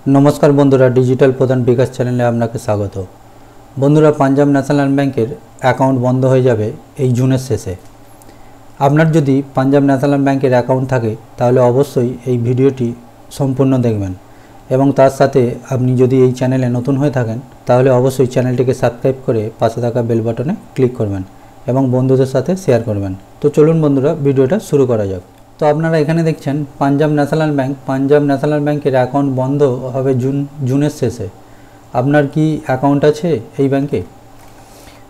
नमस्कार बंधुरा डिजिटल प्रधान विकास चैनले आपनाके स्वागत। बंधुरा पंजाब न्याशनल बैंकेर अ্যাকাউন্ট बंद हो जाबे এই জুনের शेषे। आपनार यदि पंजाब न्याशनल बैंकेर अ্যাকাউন্ট थाके ताहले अवश्यई এই ভিডিওটি सम्पूर्ण देखबेन এবং तार साथे आपनि यदि এই চ্যানেলে नतून হয়ে থাকেন তাহলে অবশ্যই চ্যানেলটিকে সাবস্ক্রাইব করে পাশে থাকা বেল বাটনে ক্লিক করবেন এবং বন্ধুদের সাথে শেয়ার করবেন। তো চলুন বন্ধুরা ভিডিওটা শুরু করা যাক। तो আপনারা এখানে দেখছেন पंजाब ন্যাশনাল ব্যাংকের অ্যাকাউন্ট বন্ধ হবে জুনের শেষে। আপনার কি অ্যাকাউন্ট আছে এই ব্যাংকে?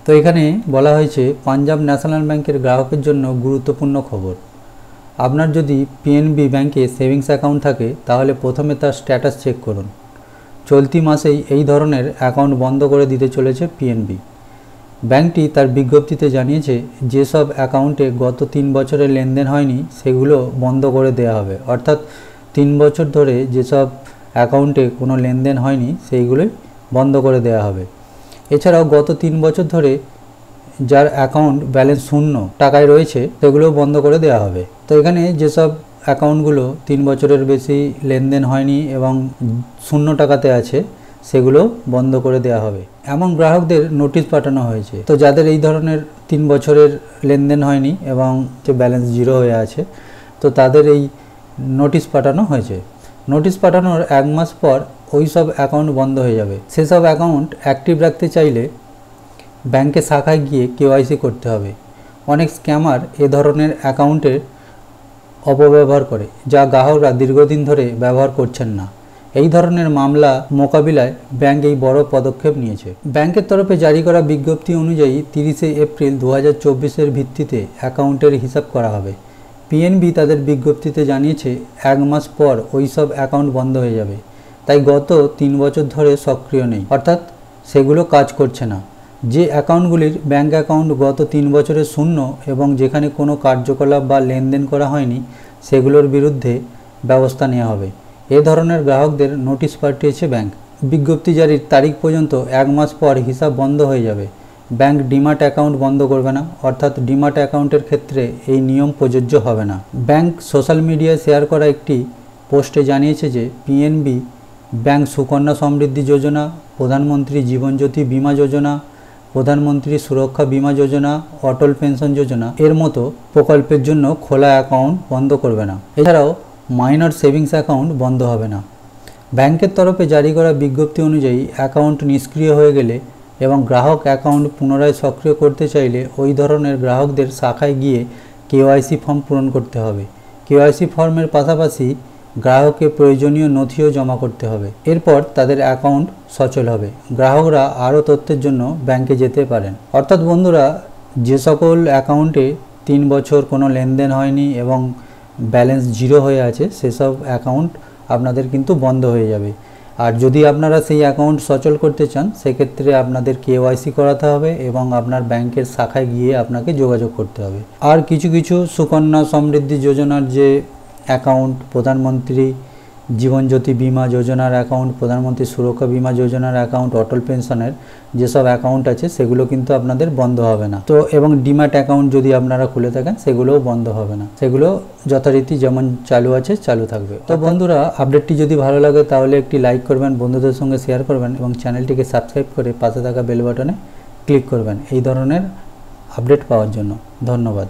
তো এখানে বলা হয়েছে पंजाब ন্যাশনাল ব্যাংকের গ্রাহকের জন্য গুরুত্বপূর্ণ খবর। আপনার যদি পিএনবি ব্যাংকে সেভিংস অ্যাকাউন্ট থাকে তাহলে প্রথমে তার স্ট্যাটাস চেক করুন। চলতি মাসেই এই ধরনের অ্যাকাউন্ট বন্ধ করে দিতে চলেছে পিএনবি। ব্যাংকটি তার বিজ্ঞপ্তিতে জানিয়েছে যেসব অ্যাকাউন্টে গত 3 বছরের লেনদেন হয়নি সেগুলো বন্ধ করে দেওয়া হবে। অর্থাৎ 3 বছর ধরে যেসব অ্যাকাউন্টে কোনো লেনদেন হয়নি সেইগুলোই বন্ধ করে দেওয়া হবে। এছাড়াও গত 3 বছর ধরে যার অ্যাকাউন্ট ব্যালেন্স শূন্য টাকায় রয়েছে সেগুলোও বন্ধ করে দেওয়া হবে। তো এখানে যেসব অ্যাকাউন্টগুলো 3 বছরের বেশি লেনদেন হয়নি এবং শূন্য টাকাতে আছে সেগুলো বন্ধ করে দেওয়া হবে এমন গ্রাহকদের নোটিশ পাঠানো হয়েছে। তো যাদের এই ধরনের 3 বছরের লেনদেন হয়নি এবং যে ব্যালেন্স জিরো হয়ে আছে তো তাদের এই নোটিশ পাঠানো হয়েছে। নোটিশ পাঠানোর 1 মাস পর ওই সব অ্যাকাউন্ট বন্ধ হয়ে যাবে। সেসব অ্যাকাউন্ট অ্যাক্টিভ রাখতে চাইলে ব্যাংকের শাখায় গিয়ে কেওয়াইসি করতে হবে। অনেক স্ক্যামার এ ধরনের অ্যাকাউন্টের অপব্যবহার করে যা গ্রাহকরা দীর্ঘদিন ধরে ব্যবহার করছেন না। এই ধরনের মামলা মোকাবিলায় ব্যাংক এই বড় পদক্ষেপ নিয়েছে। ব্যাংকের তরফে জারি করা বিজ্ঞপ্তি অনুযায়ী 30 এপ্রিল 2024 ভিত্তিতে অ্যাকাউন্টের হিসাব করা হবে। পিএনবি তাদের বিজ্ঞপ্তিতে জানিয়েছে 1 মাস পর ওই সব অ্যাকাউন্ট বন্ধ হয়ে যাবে। তাই গত 3 বছর ধরে সক্রিয় নেই, অর্থাৎ সেগুলো কাজ করছে না। যে অ্যাকাউন্টগুলির ব্যাংক অ্যাকাউন্ট গত 3 বছরের শূন্য এবং যেখানে কোনো কার্যকলাপ বা লেনদেন করা হয়নি সেগুলোর বিরুদ্ধে ব্যবস্থা নেওয়া হবে। এ ধরনের গ্রাহকদের নোটিশ পাঠিয়েছে ব্যাংক। বিজ্ঞপ্তি জারির তারিখ পর্যন্ত 1 মাস পর হিসাব বন্ধ হয়ে যাবে। ব্যাংক ডিমাট অ্যাকাউন্ট বন্ধ করবে না, অর্থাৎ ডিমাট অ্যাকাউন্টের ক্ষেত্রে এই নিয়ম প্রযোজ্য হবে না। ব্যাংক সোশ্যাল মিডিয়ায় শেয়ার করা একটি পোস্টে জানিয়েছে যে পিএনবি ব্যাংক সুকন্যা সমৃদ্ধি যোজনা, প্রধানমন্ত্রী জীবন জ্যোতি বিমা যোজনা, প্রধানমন্ত্রী সুরক্ষা বিমা যোজনা, অটল পেনশন যোজনা এর মতো প্রকল্পের জন্য খোলা অ্যাকাউন্ট বন্ধ করবে না। এছাড়াও মাইনর সেভিংস অ্যাকাউন্ট বন্ধ হবে না। ব্যাংকের তরফে জারি করা বিজ্ঞপ্তি অনুযায়ী অ্যাকাউন্ট নিষ্ক্রিয় হয়ে গেলে এবং গ্রাহক অ্যাকাউন্ট পুনরায় সক্রিয় করতে চাইলে ওই ধরনের গ্রাহকদের শাখায় গিয়ে কেওয়াইসি ফর্ম পূরণ করতে হবে। কেওয়াইসি ফর্মের পাশাপাশি গ্রাহকের প্রয়োজনীয় নথিও জমা করতে হবে। এরপর তাদের অ্যাকাউন্ট সচল হবে। গ্রাহকরা আরও তথ্যের জন্য ব্যাংকে যেতে পারেন। অর্থাৎ বন্ধুরা, যে সকল অ্যাকাউন্টে 3 বছর কোনো লেনদেন হয়নি এবং ব্যালেন্স জিরো হয়ে আছে সেসব অ্যাকাউন্ট আপনাদের কিন্তু বন্ধ হয়ে যাবে। আর যদি আপনারা সেই অ্যাকাউন্ট সচল করতে চান সেক্ষেত্রে আপনাদের কেওয়াইসি করাতে হবে এবং আপনার ব্যাংকের শাখায় গিয়ে আপনাকে যোগাযোগ করতে হবে। আর কিছু কিছু সুকন্যা সমৃদ্ধি যোজনার যে অ্যাকাউন্ট, প্রধানমন্ত্রী জীবন জ্যোতি বিমা যোজনার অ্যাকাউন্ট, প্রধানমন্ত্রী সুরক্ষা বিমা যোজনার অ্যাকাউন্ট, অটল পেনশনের যেসব অ্যাকাউন্ট আছে সেগুলো কিন্তু আপনাদের বন্ধ হবে না। তো এবং ডিম্যাট অ্যাকাউন্ট যদি আপনারা খুলে থাকেন সেগুলোও বন্ধ হবে না, সেগুলো যথারীতি যেমন চালু আছে চালু থাকবে। তো বন্ধুরা, আপডেটটি যদি ভালো লাগে তাহলে একটি লাইক করবেন, বন্ধুদের সঙ্গে শেয়ার করবেন এবং চ্যানেলটিকে সাবস্ক্রাইব করে পাশে থাকা বেল বাটনে ক্লিক করবেন এই ধরনের আপডেট পাওয়ার জন্য। ধন্যবাদ।